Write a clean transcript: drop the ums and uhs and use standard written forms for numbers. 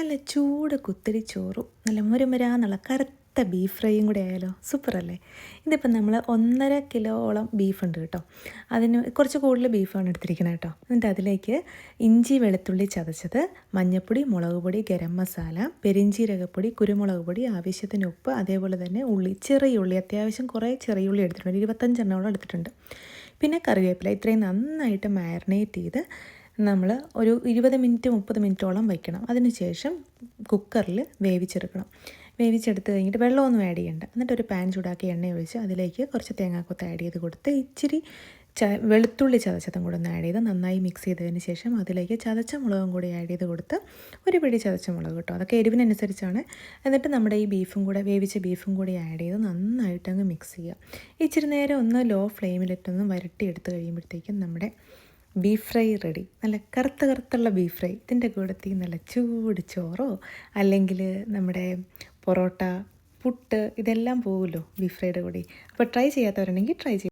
നല്ല ചൂട് കുത്തരി ചോറും നല്ല മുരമുരാന്നുള്ള കറുത്ത ബീഫ് ഫ്രൈയും കൂടെ ആയാലോ, സൂപ്പറല്ലേ? ഇതിപ്പം നമ്മൾ 1.5 കിലോളം ബീഫുണ്ട് കേട്ടോ. അതിന് കുറച്ച് കൂടുതൽ ബീഫാണ് എടുത്തിരിക്കുന്നത് കേട്ടോ. എന്നിട്ട് അതിലേക്ക് ഇഞ്ചി വെളുത്തുള്ളി ചതച്ചത്, മഞ്ഞൾപ്പൊടി, മുളക് പൊടി, ഗരം മസാല, പെരിഞ്ചീരകപ്പൊടി, കുരുമുളക് പൊടി, ആവശ്യത്തിന് ഉപ്പ്, അതേപോലെ തന്നെ ഉള്ളി, ചെറിയ ഉള്ളി, അത്യാവശ്യം കുറേ ചെറിയ ഉള്ളി എടുത്തിട്ടുണ്ട്, 25 എണ്ണോളം എടുത്തിട്ടുണ്ട്. പിന്നെ കറിവേപ്പില. ഇത്രയും നന്നായിട്ട് മാരിനേറ്റ് ചെയ്ത് നമ്മൾ ഒരു 20 മിനിറ്റ് 30 മിനിറ്റോളം വയ്ക്കണം. അതിനുശേഷം കുക്കറിൽ വേവിച്ചെടുക്കണം. വേവിച്ചെടുത്ത് കഴിഞ്ഞിട്ട് വെള്ളമൊന്നും ആഡ് ചെയ്യണ്ട. എന്നിട്ടൊരു പാൻ ചൂടാക്കി എണ്ണ ഒഴിച്ച് അതിലേക്ക് കുറച്ച് തേങ്ങാക്കൊത്ത് ആഡ് ചെയ്ത് കൊടുത്ത് ഇച്ചിരി വെളുത്തുള്ളി ചതച്ചതും കൂടെ ഒന്ന് ആഡ് ചെയ്ത് നന്നായി മിക്സ് ചെയ്തതിന് ശേഷം അതിലേക്ക് ചതച്ച മുളകും കൂടി ആഡ് ചെയ്ത് കൊടുത്ത് ഒരു പിടി ചതച്ച മുളക് കേട്ടോ, അതൊക്കെ എരിവിനനുസരിച്ചാണ്. എന്നിട്ട് നമ്മുടെ ഈ ബീഫും കൂടെ വേവിച്ച ബീഫും കൂടി ആഡ് ചെയ്ത് നന്നായിട്ട് അങ്ങ് മിക്സ് ചെയ്യുക. ഇച്ചിരി നേരം ഒന്ന് ലോ ഫ്ലെയിമിലിട്ടൊന്ന് വരട്ടിയെടുത്ത് കഴിയുമ്പോഴത്തേക്കും നമ്മുടെ ബീഫ് ഫ്രൈ റെഡി. നല്ല കറുത്തുള്ള ബീഫ് ഫ്രൈ. ഇതിൻ്റെ കൂടത്തിൽ നല്ല ചൂട് ചോറോ അല്ലെങ്കിൽ നമ്മുടെ പൊറോട്ട, പുട്ട്, ഇതെല്ലാം പോകുമല്ലോ ബീഫ് ഫ്രൈയുടെ കൂടി. അപ്പോൾ ട്രൈ ചെയ്യാത്തവരുണ്ടെങ്കിൽ ട്രൈ ചെയ്യുക.